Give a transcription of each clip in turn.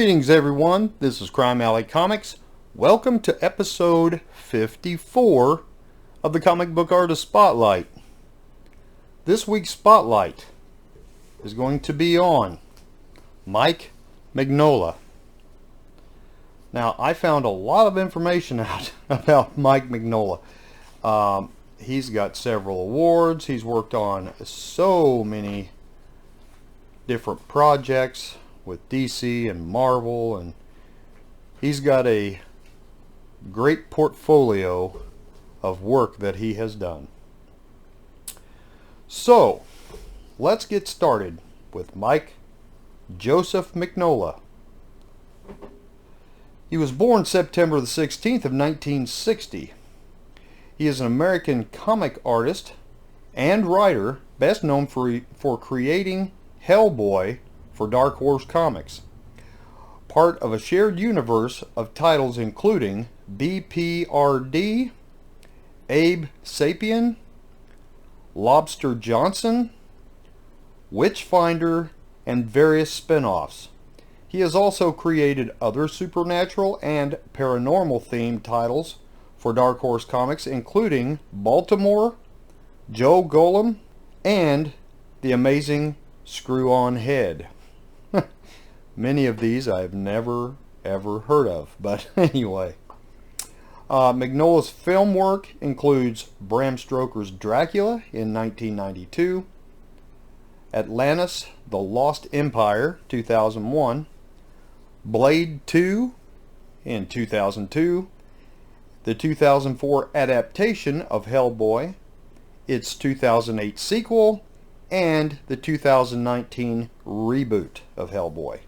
Greetings everyone, this is Crime Alley Comics. Welcome to episode 54 of the Comic Book Artist Spotlight. This week's Spotlight is going to be on Mike Mignola. Now, I found a lot of information out about Mike Mignola. He's got several awards. He's worked on so many different projects with DC and Marvel, and he's got a great portfolio of work that he has done. So, let's get started with Mike Joseph Mignola. He was born September the 16th of 1960. He is an American comic artist and writer, best known for creating Hellboy for Dark Horse Comics, part of a shared universe of titles including BPRD, Abe Sapien, Lobster Johnson, Witchfinder, and various spin-offs. He has also created other supernatural and paranormal themed titles for Dark Horse Comics, including Baltimore, Joe Golem, and The Amazing Screw-On Head. Many of these I've never ever heard of, but anyway. Mignola's film work includes Bram Stoker's Dracula in 1992, Atlantis, The Lost Empire, 2001, Blade 2 in 2002, the 2004 adaptation of Hellboy, its 2008 sequel, and the 2019 reboot of Hellboy.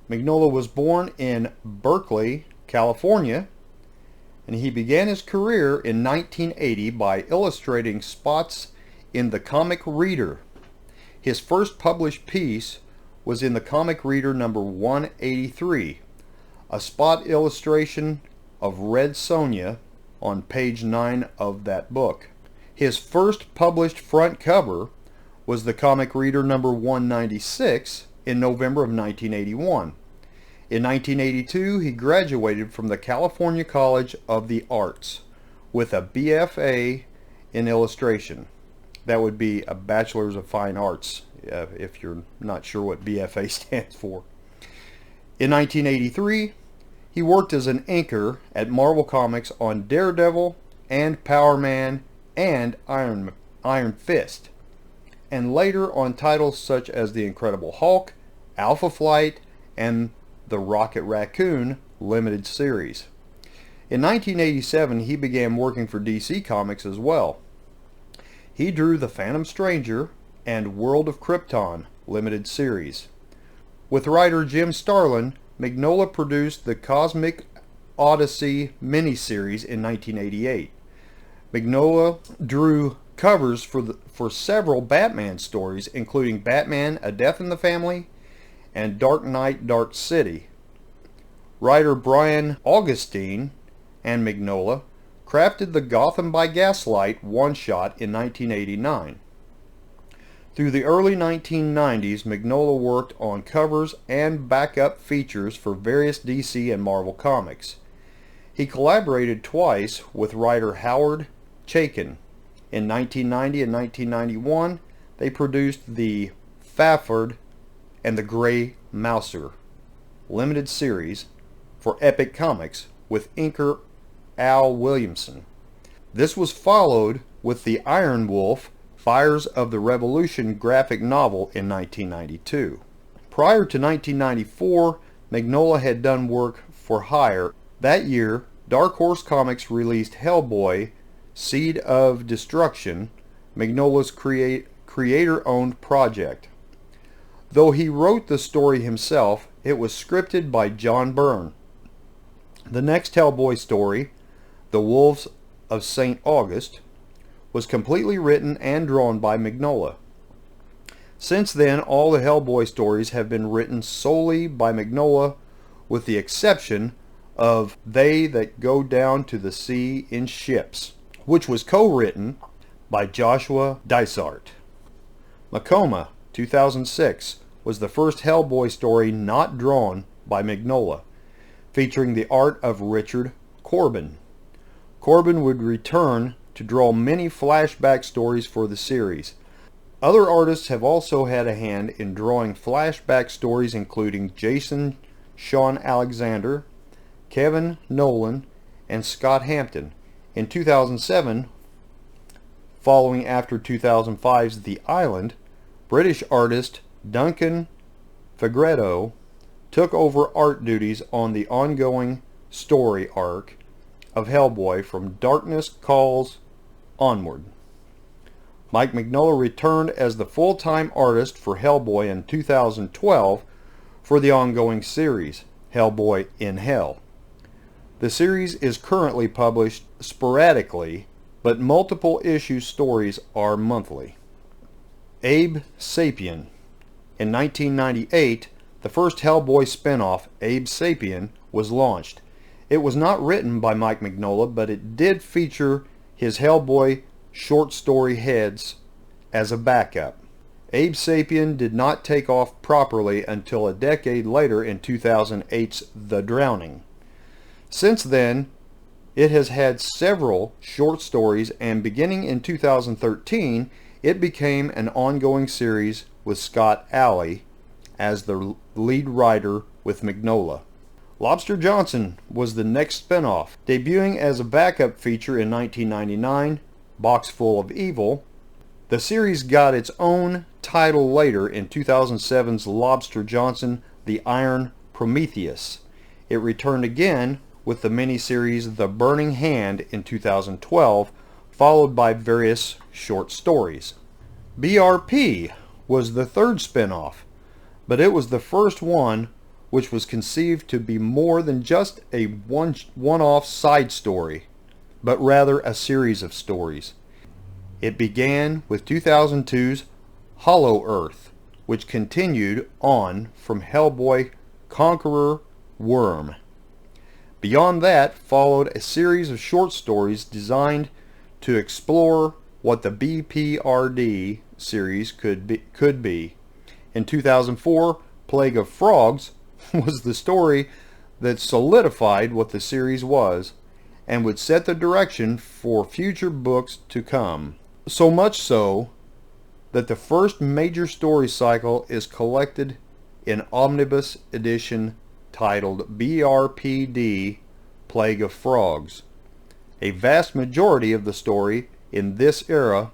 Mignola was born in Berkeley, California, and he began his career in 1980 by illustrating spots in the Comic Reader. His first published piece was in the Comic Reader number 183, a spot illustration of Red Sonja on page 9 of that book. His first published front cover was the Comic Reader number 196 in November of 1981. In 1982, he graduated from the California College of the Arts with a BFA in illustration. That would be a Bachelor's of Fine Arts, if you're not sure what BFA stands for. In 1983, he worked as an inker at Marvel Comics on Daredevil and Power Man and Iron Fist, and later on titles such as The Incredible Hulk, Alpha Flight, and the Rocket Raccoon limited series. In 1987, he began working for DC Comics as well. He drew the Phantom Stranger and World of Krypton limited series. With writer Jim Starlin, Mignola produced the Cosmic Odyssey miniseries in 1988. Mignola drew covers for several Batman stories, including Batman: A Death in the Family and Dark Knight: Dark City. Writer Brian Augustine and Mignola crafted the Gotham by Gaslight one-shot in 1989. Through the early 1990s, Mignola worked on covers and backup features for various DC and Marvel comics. He collaborated twice with writer Howard Chaykin. In 1990 and 1991, they produced the Fafhrd and the Grey Mouser limited series for Epic Comics with inker Al Williamson. This was followed with the Iron Wolf Fires of the Revolution graphic novel in 1992. Prior to 1994, Mignola had done work for hire. That year, Dark Horse Comics released Hellboy: Seed of Destruction, Mignola's creator-owned project. Though he wrote the story himself, it was scripted by John Byrne. The next Hellboy story, The Wolves of St. August, was completely written and drawn by Mignola. Since then, all the Hellboy stories have been written solely by Mignola, with the exception of They That Go Down to the Sea in Ships, which was co-written by Joshua Dysart. Macoma, 2006, was the first Hellboy story not drawn by Mignola, featuring the art of Richard Corbin. Corbin would return to draw many flashback stories for the series. Other artists have also had a hand in drawing flashback stories, including Jason Shawn Alexander, Kevin Nolan, and Scott Hampton. In 2007, following after 2005's The Island, British artist Duncan Fegredo took over art duties on the ongoing story arc of Hellboy from Darkness Calls onward. Mike Mignola returned as the full-time artist for Hellboy in 2012 for the ongoing series, Hellboy in Hell. The series is currently published sporadically, but multiple issue stories are monthly. Abe Sapien. In 1998, the first Hellboy spin-off, Abe Sapien, was launched. It was not written by Mike Mignola, but it did feature his Hellboy short story heads as a backup. Abe Sapien did not take off properly until a decade later in 2008's The Drowning. Since then, it has had several short stories, and beginning in 2013, it became an ongoing series with Scott Alley as the lead writer with Mignola. Lobster Johnson was the next spin-off. Debuting as a backup feature in 1999, Box Full of Evil, the series got its own title later in 2007's Lobster Johnson, The Iron Prometheus. It returned again with the miniseries The Burning Hand in 2012, followed by various short stories. BRP was the third spin-off, but it was the first one which was conceived to be more than just a one-off side story, but rather a series of stories. It began with 2002's Hollow Earth, which continued on from Hellboy Conqueror Worm. Beyond that followed a series of short stories designed to explore what the BPRD series could be. In 2004, Plague of Frogs was the story that solidified what the series was and would set the direction for future books to come. So much so that the first major story cycle is collected in omnibus edition titled BRPD Plague of Frogs. A vast majority of the story in this era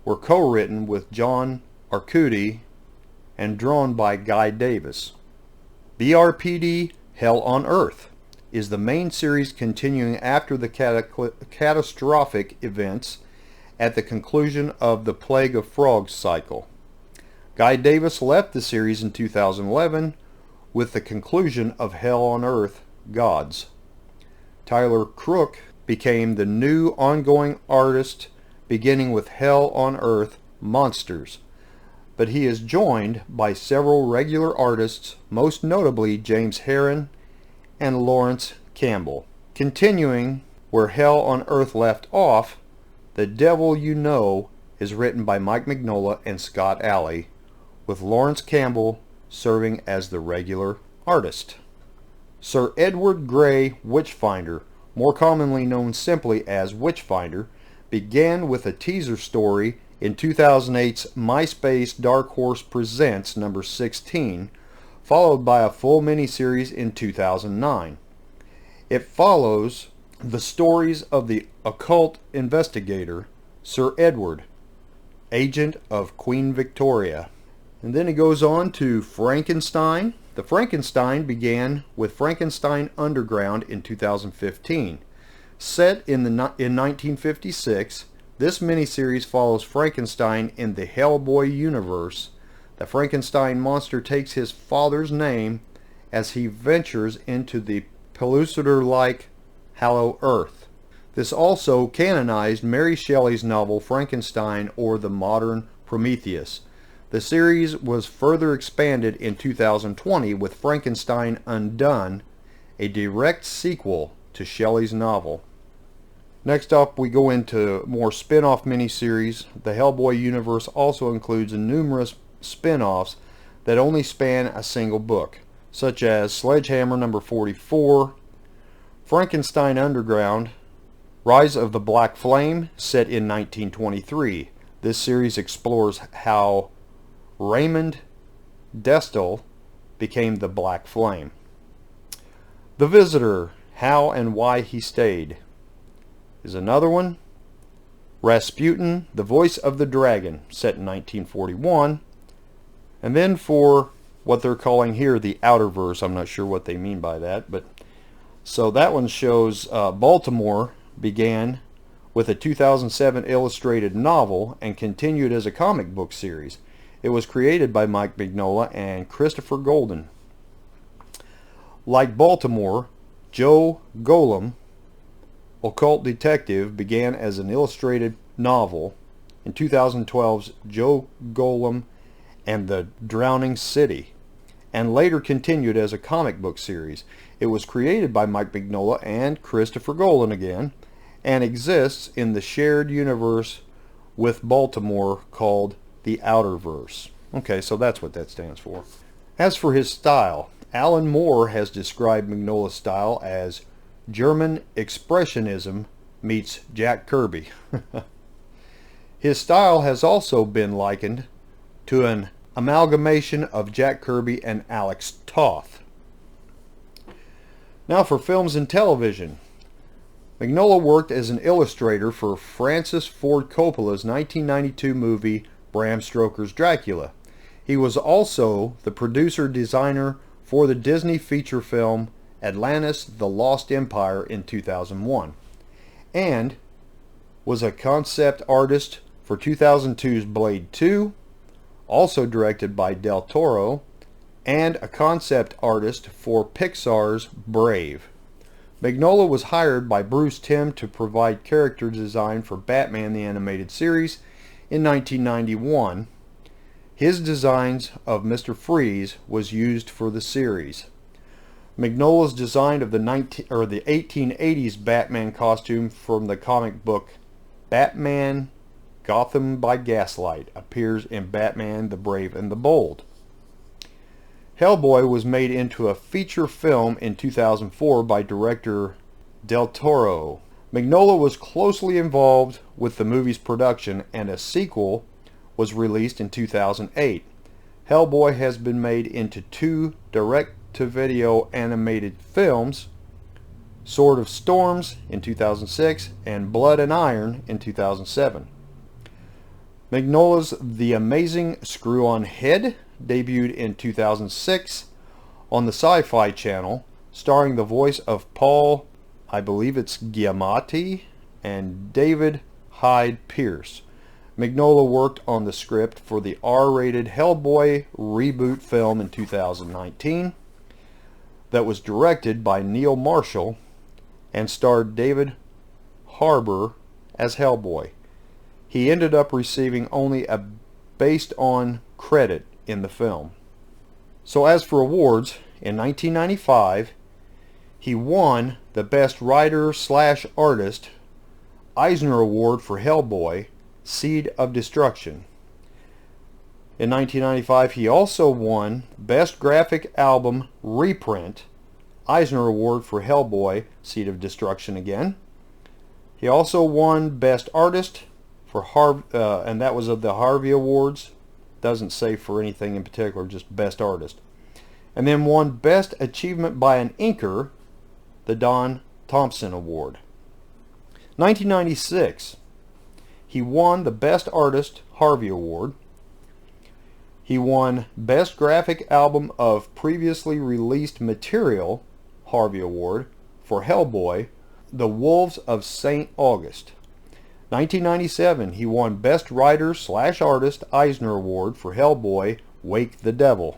were co-written with John Arcudi and drawn by Guy Davis. BRPD Hell on Earth is the main series continuing after the catastrophic events at the conclusion of the Plague of Frogs cycle. Guy Davis left the series in 2011 with the conclusion of Hell on Earth Gods. Tyler Crook became the new ongoing artist beginning with Hell on Earth Monsters, but he is joined by several regular artists, most notably James Herron and Lawrence Campbell. Continuing where Hell on Earth left off, The Devil You Know is written by Mike Mignola and Scott Alley, with Lawrence Campbell serving as the regular artist. Sir Edward Grey Witchfinder, more commonly known simply as Witchfinder, began with a teaser story in 2008's MySpace Dark Horse Presents number 16, followed by a full miniseries in 2009. It follows the stories of the occult investigator, Sir Edward, agent of Queen Victoria. And then it goes on to Frankenstein. The Frankenstein began with Frankenstein Underground in 2015. Set in 1956, this miniseries follows Frankenstein in the Hellboy universe. The Frankenstein monster takes his father's name as he ventures into the Pellucidar-like Hollow Earth. This also canonized Mary Shelley's novel Frankenstein or the Modern Prometheus. The series was further expanded in 2020 with Frankenstein Undone, a direct sequel to Shelley's novel. Next up, we go into more spin-off miniseries. The Hellboy universe also includes numerous spin-offs that only span a single book. such as Sledgehammer number 44, Frankenstein Underground, Rise of the Black Flame, set in 1923. This series explores how Raymond Destel became the Black Flame. The Visitor, How and Why He Stayed, is another one. Rasputin, The Voice of the Dragon, set in 1941. And then for what they're calling here the Outerverse, I'm not sure what they mean by that, but so that one shows Baltimore began with a 2007 illustrated novel and continued as a comic book series. It was created by Mike Mignola and Christopher Golden. Like Baltimore, Joe Golem, Occult Detective, began as an illustrated novel. In 2012's Joe Golem and the Drowning City, and later continued as a comic book series. It was created by Mike Mignola and Christopher Golden again, and exists in the shared universe with Baltimore called the Outerverse. Okay, so that's what that stands for. As for his style, Alan Moore has described Mignola's style as German Expressionism meets Jack Kirby. His style has also been likened to an amalgamation of Jack Kirby and Alex Toth. Now for films and television. Mignola worked as an illustrator for Francis Ford Coppola's 1992 movie Bram Stoker's Dracula. He was also the producer-designer for the Disney feature film Atlantis: The Lost Empire in 2001, and was a concept artist for 2002's Blade 2, also directed by Del Toro, and a concept artist for Pixar's Brave. Mignola was hired by Bruce Timm to provide character design for Batman the Animated Series in 1991. His designs of Mr. Freeze was used for the series. Mignola's design of the 1880s Batman costume from the comic book Batman Gotham by Gaslight appears in Batman the Brave and the Bold. Hellboy was made into a feature film in 2004 by director Del Toro. Mignola was closely involved with the movie's production, and a sequel was released in 2008. Hellboy has been made into 2 direct-to-video animated films, Sword of Storms in 2006 and Blood and Iron in 2007. Mignola's The Amazing Screw-On Head debuted in 2006 on the Sci-Fi Channel, starring the voice of Paul, I believe it's Giamatti, and David Hyde Pierce. Mignola worked on the script for the R-rated Hellboy reboot film in 2019 that was directed by Neil Marshall and starred David Harbour as Hellboy. He ended up receiving only a based-on credit in the film. So as for awards, in 1995, he won the Best Writer/Artist Eisner Award for Hellboy, Seed of Destruction. In 1995, he also won Best Graphic Album Reprint, Eisner Award for Hellboy, Seed of Destruction again. He also won Best Artist for and that was of the Harvey Awards. Doesn't say for anything in particular, just Best Artist. And then won Best Achievement by an Inker, the Don Thompson Award. 1996, he won the Best Artist Harvey Award. He won Best Graphic Album of Previously Released Material Harvey Award for Hellboy, The Wolves of St. August. 1997, he won Best Writer/Artist Eisner Award for Hellboy, Wake the Devil.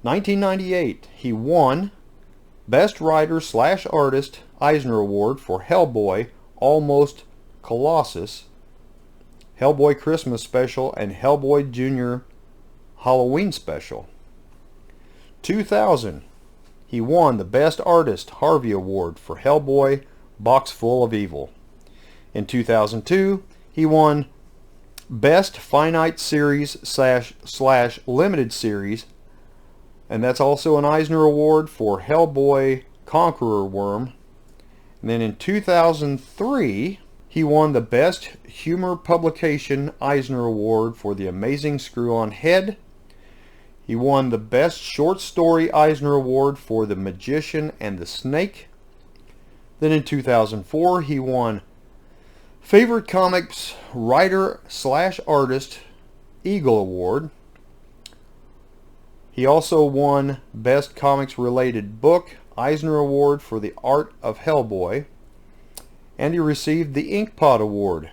1998, he won Best Writer/Artist Eisner Award for Hellboy, Almost Colossus, Hellboy Christmas Special, and Hellboy Jr. Halloween Special. 2000, he won the Best Artist Harvey Award for Hellboy, Box Full of Evil. In 2002, he won Best Finite Series / Limited Series, And that's also an Eisner Award for Hellboy Conqueror Worm. And then in 2003, he won the Best Humor Publication Eisner Award for The Amazing Screw-On Head. He won the Best Short Story Eisner Award for The Magician and the Snake. Then in 2004, he won Favorite Comics Writer/Artist Eagle Award. He also won Best Comics Related Book Eisner Award for The Art of Hellboy. And he received the Inkpot Award.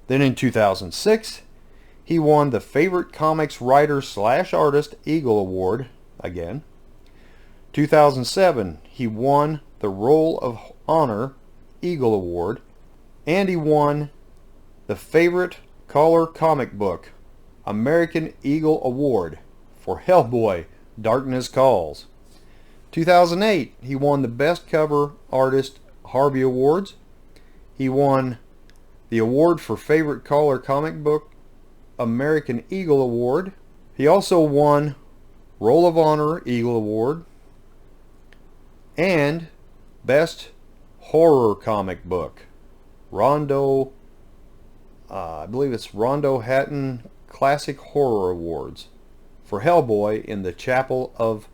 Then in 2006, he won the Favorite Comics Writer/Artist Eagle Award again. 2007, he won the Roll of Honor Eagle Award. And he won the Favorite Color Comic Book American Eagle Award for Hellboy Darkness Calls. 2008, he won the Best Cover Artist Harvey Awards. He won the award for Favorite Color Comic Book American Eagle Award. He also won Roll of Honor Eagle Award and Best Horror Comic Book Rondo, I believe it's Rondo Hatton Classic Horror Awards for Hellboy in the Chapel of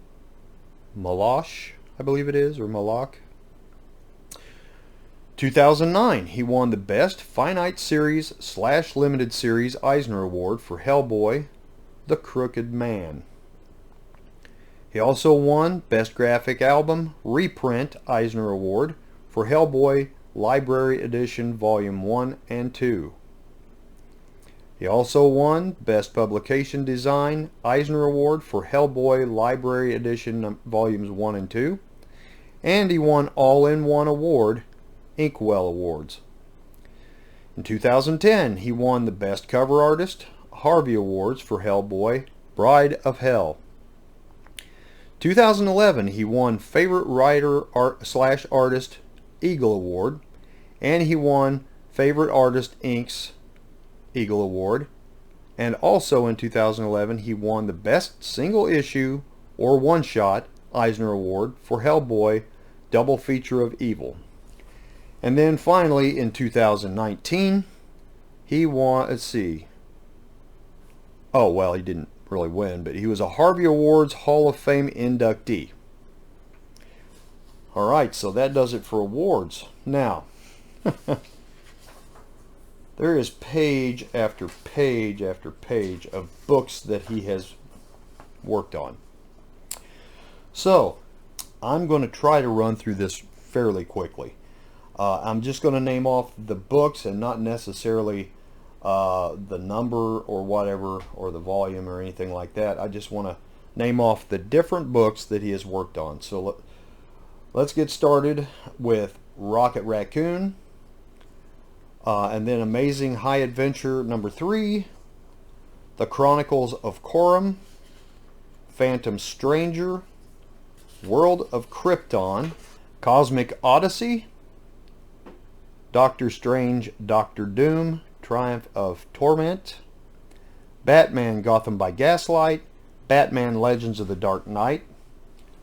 Moloch, I believe it is, or Moloch. 2009, he won the Best Finite Series/Limited Series Eisner Award for Hellboy, The Crooked Man. He also won Best Graphic Album Reprint Eisner Award for Hellboy Library Edition Volume 1 and 2. He also won Best Publication Design Eisner Award for Hellboy Library Edition Volumes 1 and 2. And he won All-in-One Award Inkwell Awards. In 2010, he won the Best Cover Artist Harvey Awards for Hellboy Bride of Hell. 2011, he won Favorite Writer/Artist Eagle Award, and he won Favorite Artist Inks Eagle Award. And also in 2011, he won the Best Single Issue or One-Shot Eisner Award for Hellboy Double Feature of Evil. And then finally in 2019, he won, let's see, oh well, he didn't really win, but he was a Harvey Awards Hall of Fame inductee. Alright, so that does it for awards. Now, there is page after page after page of books that he has worked on. So, I'm going to try to run through this fairly quickly. I'm just going to name off the books and not necessarily the number or whatever, or the volume or anything like that. I just want to name off the different books that he has worked on. So let's get started with Rocket Raccoon, and then Amazing High Adventure number 3, The Chronicles of Corum, Phantom Stranger, World of Krypton, Cosmic Odyssey, Doctor Strange, Doctor Doom, Triumph of Torment, Batman Gotham by Gaslight, Batman Legends of the Dark Knight,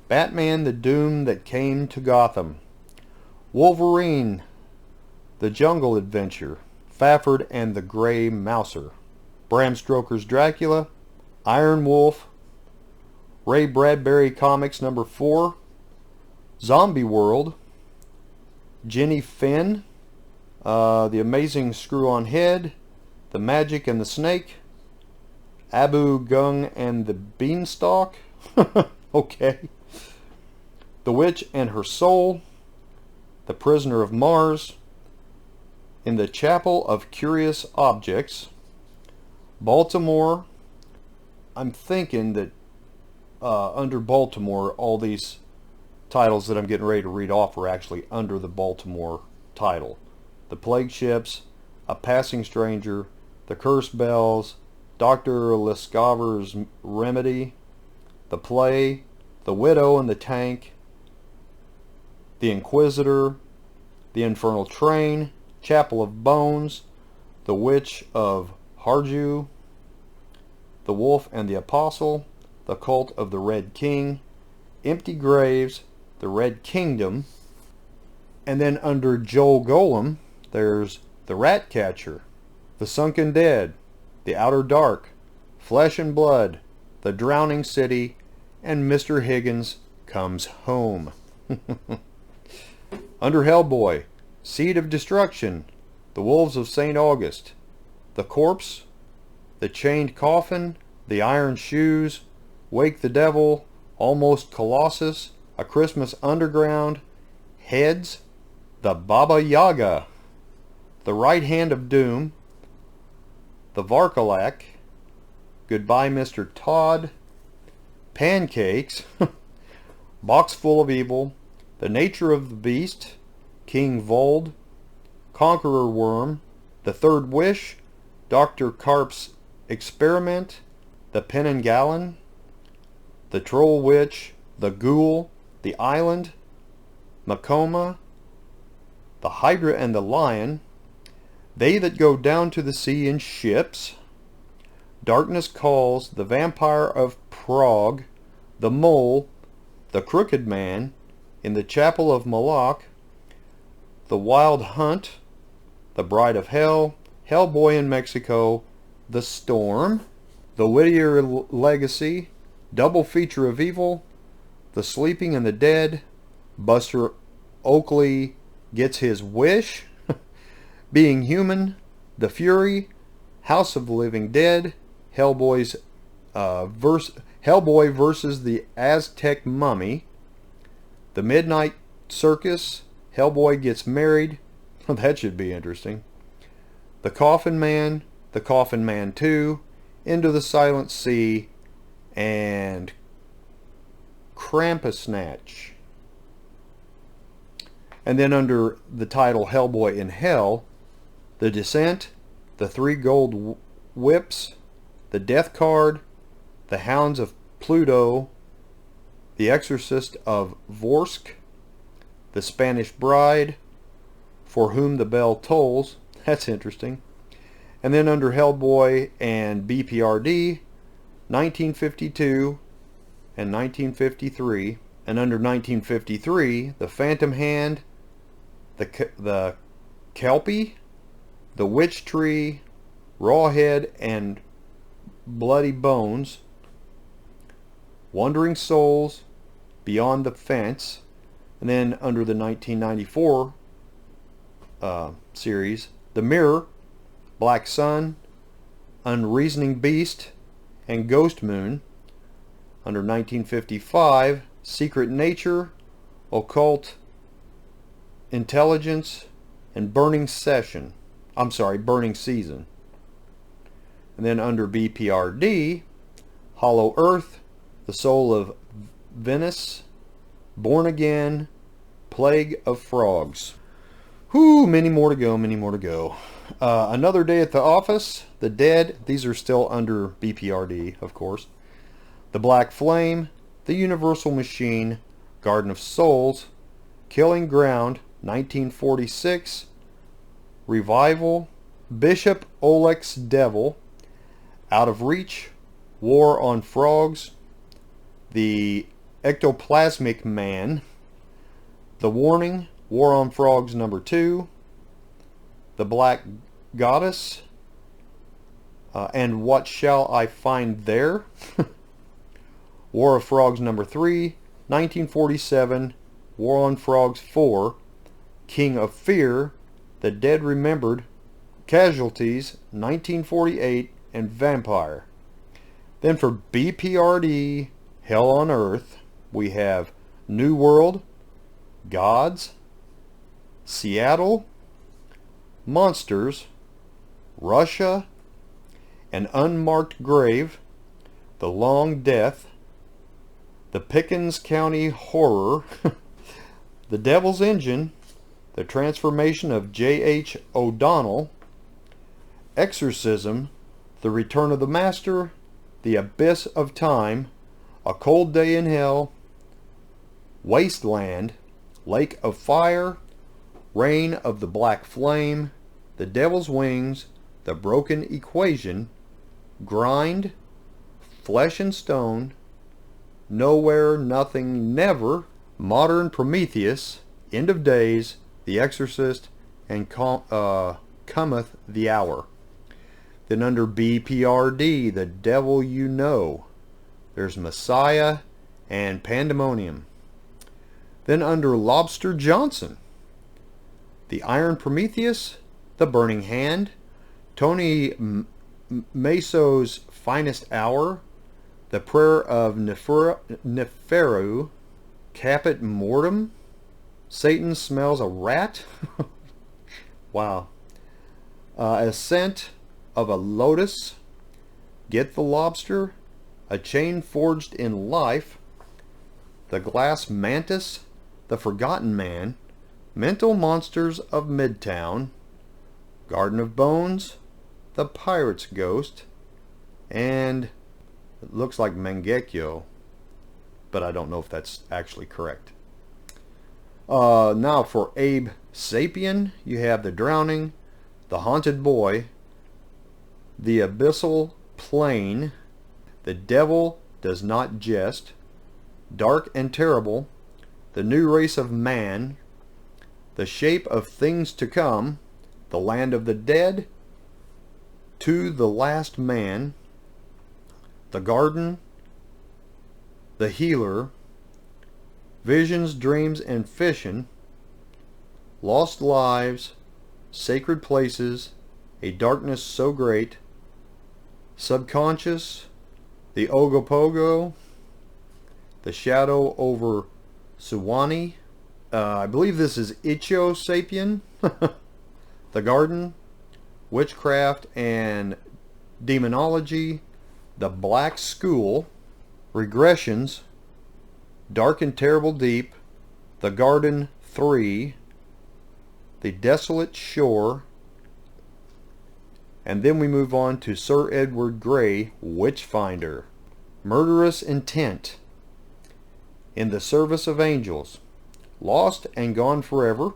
Batman the Doom That Came to Gotham, Wolverine, The Jungle Adventure, Fafford and the Grey Mouser, Bram Stoker's Dracula, Iron Wolf, Ray Bradbury Comics number 4, Zombie World, Jenny Finn, The Amazing Screw-On Head, The Magic and the Snake, Abu Gung and the Beanstalk, okay, The Witch and Her Soul, The Prisoner of Mars, In the Chapel of Curious Objects, Baltimore. I'm thinking that under Baltimore, all these titles that I'm getting ready to read off are actually under the Baltimore title. The Plague Ships, A Passing Stranger, The Cursed Bells, Dr. Lescaver's Remedy, The Play, The Widow and the Tank, The Inquisitor, The Infernal Train, Chapel of Bones, The Witch of Harju, The Wolf and the Apostle, The Cult of the Red King, Empty Graves, The Red Kingdom, and then under Joel Golem, there's The Rat Catcher, The Sunken Dead, The Outer Dark, Flesh and Blood, The Drowning City, and Mr. Higgins Comes Home. Under Hellboy, Seed of Destruction, The Wolves of St. August, The Corpse, The Chained Coffin, The Iron Shoes, Wake the Devil, Almost Colossus, A Christmas Underground, Heads, The Baba Yaga, The Right Hand of Doom, The Varkalak, Goodbye Mr. Todd, Pancakes, Box Full of Evil, The Nature of the Beast, King Vold, Conqueror Worm, The Third Wish, Dr. Karp's Experiment, The Pen and Gallon, The Troll Witch, The Ghoul, The Island, Macoma, The Hydra and the Lion, They That Go Down to the Sea in Ships, Darkness Calls, The Vampire of Prague, The Mole, The Crooked Man, In the Chapel of Moloch, The Wild Hunt, The Bride of Hell, Hellboy in Mexico, The Storm, The Whittier Legacy, Double Feature of Evil, The Sleeping and the Dead, Buster Oakley Gets His Wish, Being Human, The Fury, House of the Living Dead, Hellboy versus the Aztec Mummy, The Midnight Circus, Hellboy Gets Married, that should be interesting, The Coffin Man 2, Into the Silent Sea, and Krampusnatch. And then under the title Hellboy in Hell, The Descent, The Three Gold Whips, The Death Card, The Hounds of Pluto, The Exorcist of Vorsk, The Spanish Bride, For Whom the Bell Tolls, that's interesting. And then under Hellboy and BPRD, 1952 and 1953, and under 1953, The Phantom Hand, the Kelpie, The Witch Tree, Rawhead and Bloody Bones, Wandering Souls, Beyond the Fence, and then under the 1994 series, The Mirror, Black Sun, Unreasoning Beast, and Ghost Moon. Under 1955, Secret Nature, Occult Intelligence, and Burning Season. And then under BPRD, Hollow Earth, The Soul of Venice, Born Again, Plague of Frogs. Whew, many more to go. Another Day at the Office, The Dead, these are still under BPRD, of course. The Black Flame, The Universal Machine, Garden of Souls, Killing Ground, 1946, Revival, Bishop Olek's Devil, Out of Reach, War on Frogs, The Ectoplasmic Man, The Warning, War on Frogs #2, The Black Goddess, and What Shall I Find There? War of Frogs #3, 1947, War on Frogs 4, King of Fear, The Dead Remembered, Casualties, 1948, and Vampire. Then for BPRD, Hell on Earth, we have New World, Gods, Seattle, Monsters, Russia, An Unmarked Grave, The Long Death, The Pickens County Horror, The Devil's Engine, The Transformation of J.H. O'Donnell, Exorcism, The Return of the Master, The Abyss of Time, A Cold Day in Hell, Wasteland, Lake of Fire, Reign of the Black Flame, The Devil's Wings, The Broken Equation, Grind, Flesh and Stone, Nowhere, Nothing, Never, Modern Prometheus, End of Days, The Exorcist, and Cometh the Hour. Then under BPRD, The Devil You Know, there's Messiah and Pandemonium. Then under Lobster Johnson, The Iron Prometheus, The Burning Hand, Tony Meso's Finest Hour, The Prayer of Neferu, Caput Mortem, Satan Smells a Rat, wow, Ascent of a Lotus, Get the Lobster, A Chain Forged in Life, The Glass Mantis, The Forgotten Man, Mental Monsters of Midtown, Garden of Bones, The Pirate's Ghost, and it looks like Mangekyo, but I don't know if that's actually correct. Now for Abe Sapien, you have The Drowning, The Haunted Boy, The Abyssal Plain, The Devil Does Not Jest, Dark and Terrible, The New Race of Man, The Shape of Things to Come, The Land of the Dead, To the Last Man, The Garden, The Healer, Visions, Dreams, and Fission, Lost Lives, Sacred Places, A Darkness So Great, Subconscious, The Ogopogo, The Shadow Over Suwannee, I believe this is Ichio Sapien, The Garden, Witchcraft and Demonology, The Black School, Regressions, Dark and Terrible Deep, The Garden 3, The Desolate Shore, and then we move on to Sir Edward Grey, Witchfinder, Murderous Intent, In the Service of Angels, Lost and Gone Forever,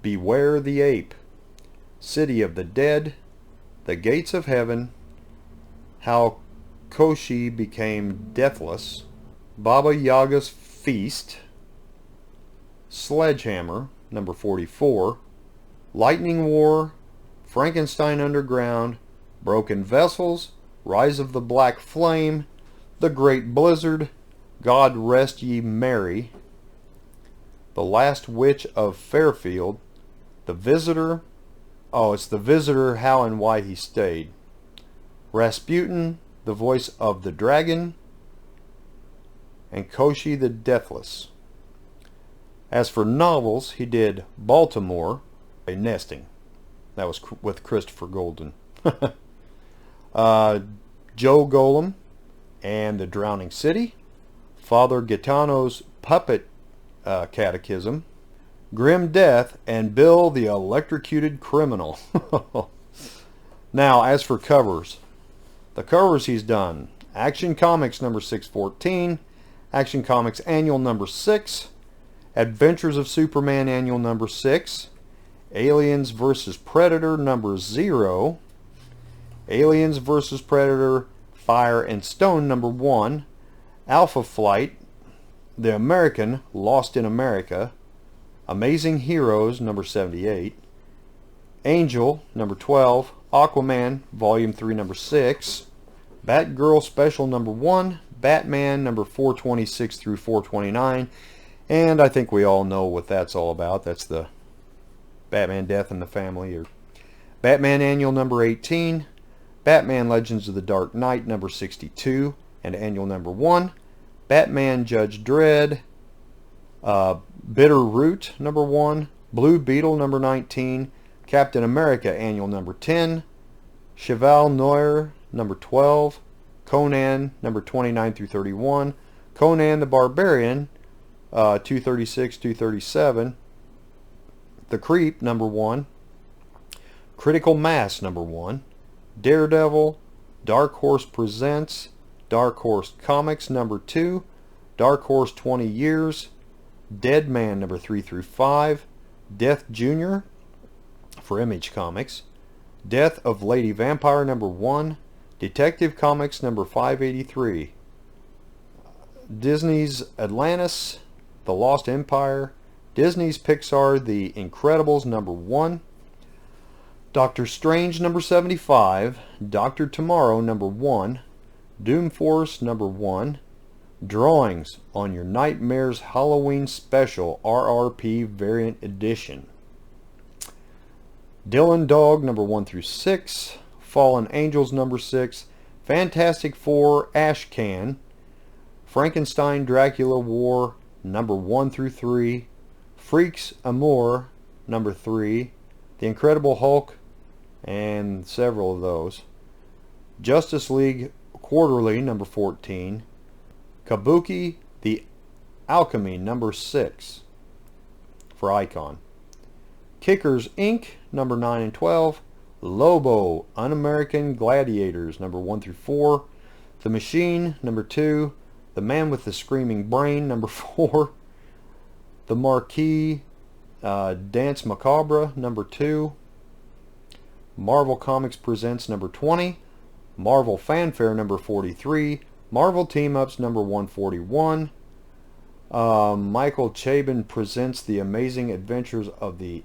Beware the Ape, City of the Dead, The Gates of Heaven, How Koshi Became Deathless, Baba Yaga's Feast, Sledgehammer, number 44, Lightning War, Frankenstein Underground, Broken Vessels, Rise of the Black Flame, The Great Blizzard, God Rest Ye Merry, The Last Witch of Fairfield, The Visitor, oh, it's The Visitor, How and Why He Stayed, Rasputin, The Voice of the Dragon, and Koshi the Deathless. As for novels, he did Baltimore, a Nesting. That was with Christopher Golden. Joe Golem and The Drowning City, Father Gaetano's Puppet Catechism, Grim Death, and Bill the Electrocuted Criminal. Now, as for covers, the covers he's done: Action Comics number 614, Action Comics Annual number 6, Adventures of Superman Annual number 6, Aliens vs. Predator number 0, Aliens vs. Predator Fire and Stone number 1, Alpha Flight, The American Lost in America, Amazing Heroes number 78, Angel number 12, Aquaman Volume 3 number 6, Batgirl Special number 1, Batman number 426 through 429, and I think we all know what that's all about. That's the Batman Death in the Family, or Batman Annual number 18, Batman Legends of the Dark Knight number 62 and Annual number 1, Batman Judge Dredd, Bitter Root number 1, Blue Beetle number 19, Captain America Annual number 10, Cheval Noir number 12, Conan number 29 through 31, Conan the Barbarian 236, 237, The Creep number 1, Critical Mass number 1, Daredevil, Dark Horse Presents, Dark Horse Comics number 2, Dark Horse 20 Years, Dead Man number 3 through 5, Death Jr. for Image Comics, Death of Lady Vampire number 1, Detective Comics number 583. Disney's Atlantis, The Lost Empire, Disney's Pixar, The Incredibles #1, Doctor Strange #75, Doctor Tomorrow #1, Doom Force #1, Drawings on Your Nightmares Halloween Special RRP Variant Edition, Dylan Dog #1 through 6, Fallen Angels #6, Fantastic Four Ash Can, Frankenstein Dracula War #1 through 3, Freaks Amour #3, The Incredible Hulk, and several of those, Justice League Quarterly #14, Kabuki The Alchemy #6 for Icon, Kickers Inc. #9 and 12, Lobo Un-American Gladiators #1 through 4, The Machine #2, The Man with the Screaming Brain #4, The Marquis Dance Macabre #2, Marvel Comics Presents #20, Marvel Fanfare #43, Marvel Team Ups #141, Michael Chabon Presents The Amazing Adventures of the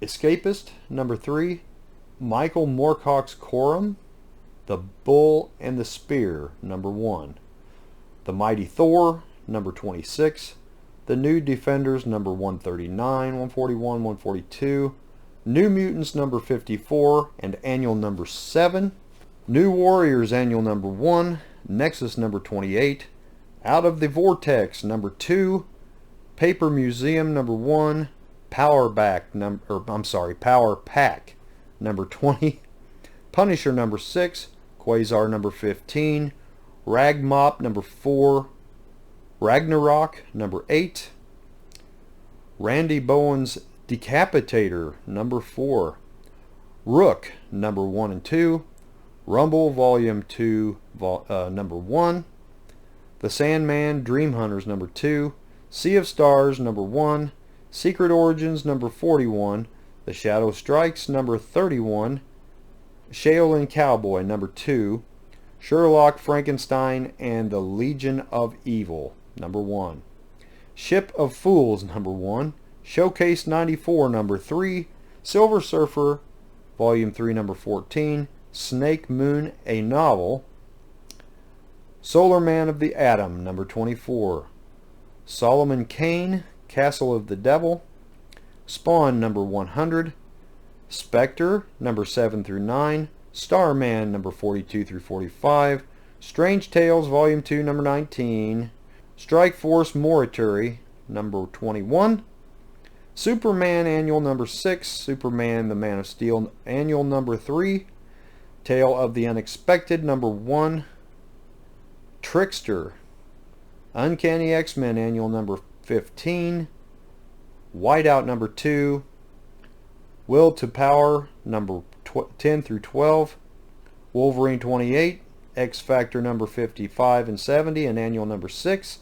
Escapist #3, Michael Moorcock's Corum, The Bull and the Spear #1, The Mighty Thor #26, The New Defenders #139, 141, 142, New Mutants #54 and Annual #7, New Warriors Annual #1, Nexus #28, Out of the Vortex #2, Paper Museum #1, Power Pack #20, Punisher #6, Quasar #15, Rag Mop #4, Ragnarok #8, Randy Bowen's Decapitator #4, Rook #1 and 2, Rumble Volume 2 #1, The Sandman Dream Hunters #2, Sea of Stars #1, Secret Origins #41, The Shadow Strikes #31, Shaolin Cowboy #2, Sherlock Frankenstein and the Legion of Evil #1, Ship of Fools #1, Showcase 94 #3, Silver Surfer Volume 3 #14, Snake Moon a Novel, Solar Man of the Atom #24, Solomon Kane Castle of the Devil, Spawn #100, Spectre #7 through 9, Starman #42 through 45, Strange Tales Volume 2 #19, Strike Force Morituri #21, Superman Annual #6, Superman the Man of Steel Annual #3, Tale of the Unexpected #1, Trickster, Uncanny X-Men Annual #15, Whiteout #2, Will to Power 10 through 12, Wolverine 28, X Factor #55 and 70 and Annual #6,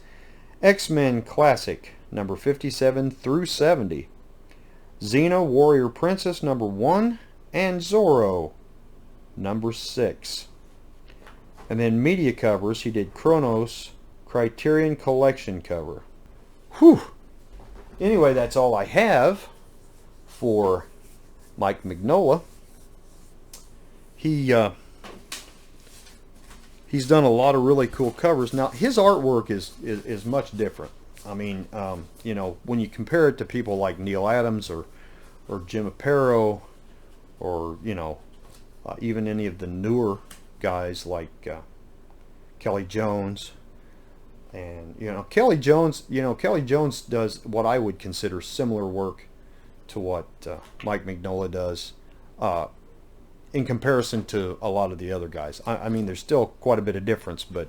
X-Men Classic #57 through 70, Xena Warrior Princess #1, and Zorro #6. And then media covers, he did Chronos Criterion Collection cover. Whew! Anyway, that's all I have for Mike Mignola. He's done a lot of really cool covers. Now, his artwork is much different. I mean, you know, when you compare it to people like Neil Adams or Jim Aparo, or, you know, even any of the newer guys like Kelly Jones. And, you know, Kelly Jones does what I would consider similar work to what Mike Mignola does in comparison to a lot of the other guys. I mean, there's still quite a bit of difference, but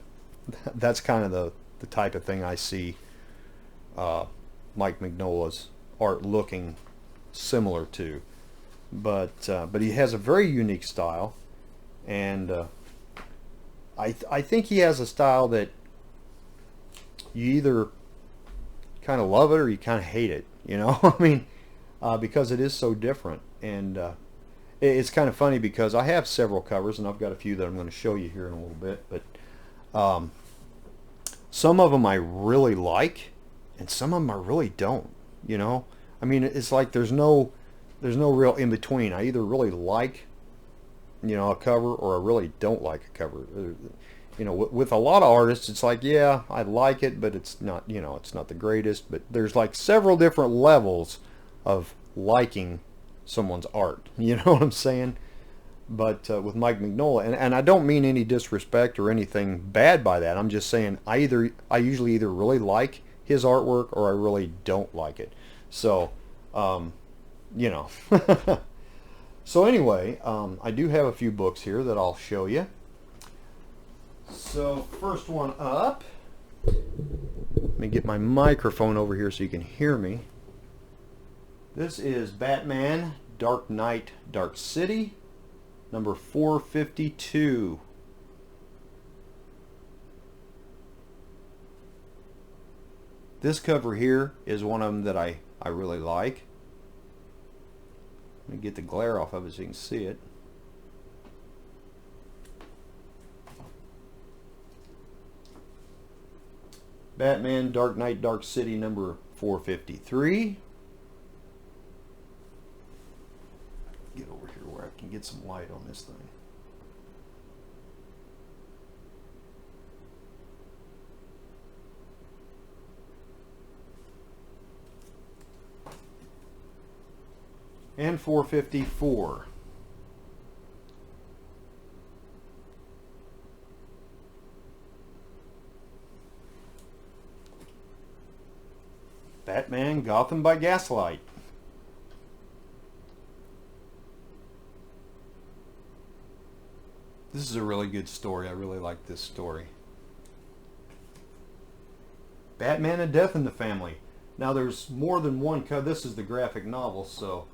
that's kind of the type of thing I see Mike Mignola's art looking similar to. But he has a very unique style, and I think he has a style that you either kind of love it or you kind of hate it, you know. I mean, because it is so different. And it's kind of funny because I have several covers, and I've got a few that I'm going to show you here in a little bit. But Some of them I really like, and some of them I really don't. You know, I mean, it's like there's no real in between. I either really like, you know, a cover, or I really don't like a cover. You know, with a lot of artists, it's like, yeah, I like it, but it's not, you know, it's not the greatest. But there's like several different levels of liking someone's art. You know what I'm saying? But with Mike Mignola, and I don't mean any disrespect or anything bad by that. I'm just saying I usually either really like his artwork or I really don't like it. So, you know. So anyway, I do have a few books here that I'll show you. So first one up, let me get my microphone over here so you can hear me. This is Batman Dark Knight Dark City, number 452. This cover here is one of them that I really like. Let me get the glare off of it so you can see it. Batman Dark Knight Dark City number 453. Get over here where I can get some light on this thing. And 454. Batman Gotham by Gaslight. This is a really good story. I really like this story. Batman and Death in the Family. Now there's more than one cover. This is the graphic novel, so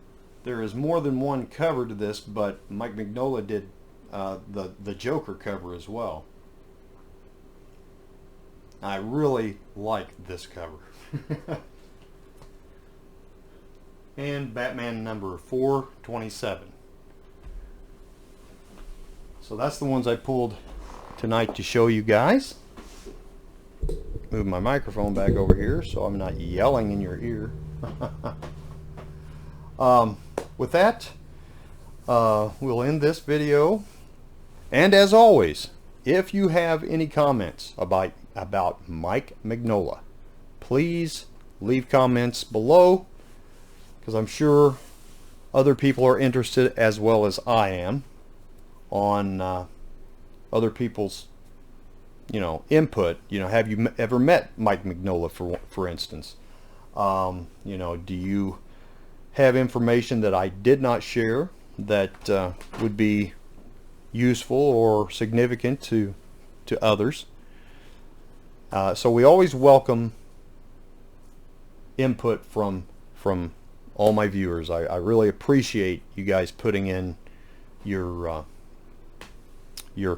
there is more than one cover to this, but Mike Mignola did the Joker cover as well. I really like this cover. And Batman number 427. So that's the ones I pulled tonight to show you guys. Move my microphone back over here so I'm not yelling in your ear. With that, we'll end this video. And as always, if you have any comments about Mike Mignola, please leave comments below, because I'm sure other people are interested as well as I am on other people's, you know, input. You know, have you ever met Mike Mignola, for instance? You know, do you have information that I did not share that would be useful or significant to others? So we always welcome input from all my viewers. I really appreciate you guys putting in your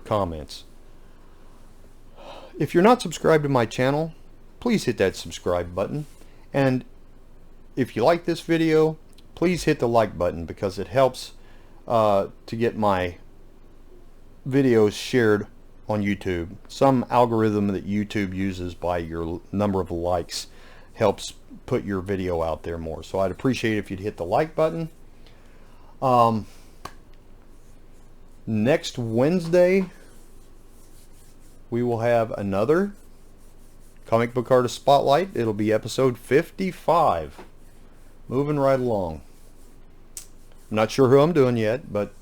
comments. If you're not subscribed to my channel, please hit that subscribe button. And if you like this video, please hit the like button, because it helps to get my videos shared on YouTube. Some algorithm that YouTube uses by your number of likes helps put your video out there more. So I'd appreciate if you'd hit the like button. Next Wednesday we will have another Comic Book Artist Spotlight. It'll be episode 55. Moving right along. I'm not sure who I'm doing yet, but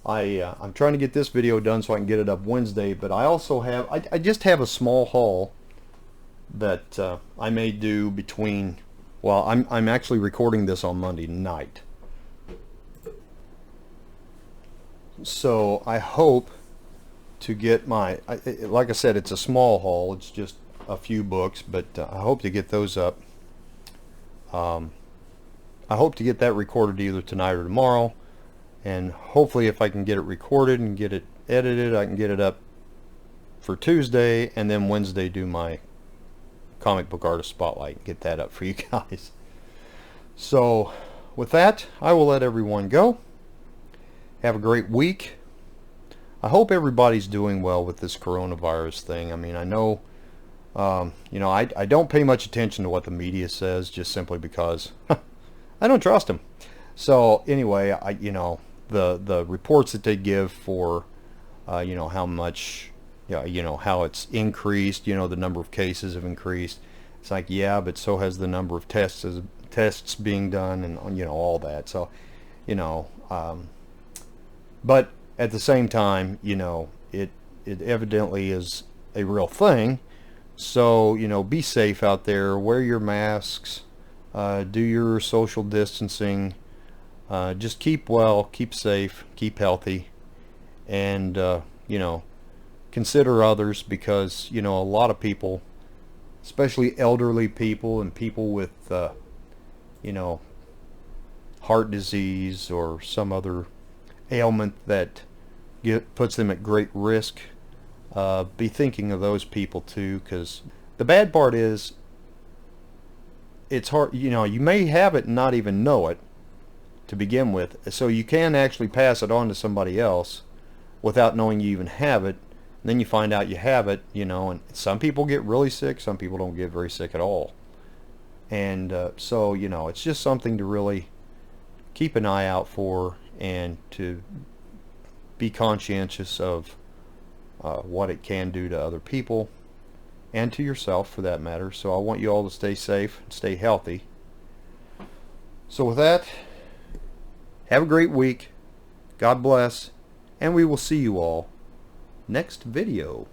I'm trying to get this video done so I can get it up Wednesday. But I also have, I just have a small haul that I may do between, well, I'm actually recording this on Monday night. So I hope to get my, like I said, it's a small haul. It's just a few books, but I hope to get those up. I hope to get that recorded either tonight or tomorrow, and hopefully if I can get it recorded and get it edited, I can get it up for Tuesday, and then Wednesday do my Comic Book Artist Spotlight and get that up for you guys. So with that, I will let everyone go. Have a great week. I hope everybody's doing well with this coronavirus thing. I mean, I know You know, I don't pay much attention to what the media says, just simply because I don't trust them. So anyway, you know, the reports that they give for you know, how much, yeah, you know, how it's increased, you know, the number of cases have increased. It's like, yeah, but so has the number of tests being done, and you know, all that. So, you know, but at the same time, you know, it evidently is a real thing. So, you know, be safe out there. Wear your masks. Do your social distancing. Just keep well, keep safe, keep healthy, and you know, consider others, because you know, a lot of people, especially elderly people and people with you know, heart disease or some other ailment that puts them at great risk. Be thinking of those people too, because the bad part is it's hard. You know, you may have it and not even know it to begin with, so you can actually pass it on to somebody else without knowing you even have it. And then you find out you have it, you know, and some people get really sick, some people don't get very sick at all. And so, you know, it's just something to really keep an eye out for, and to be conscientious of what it can do to other people and to yourself for that matter. So I want you all to stay safe and stay healthy. So with that, have a great week. God bless. And we will see you all next video.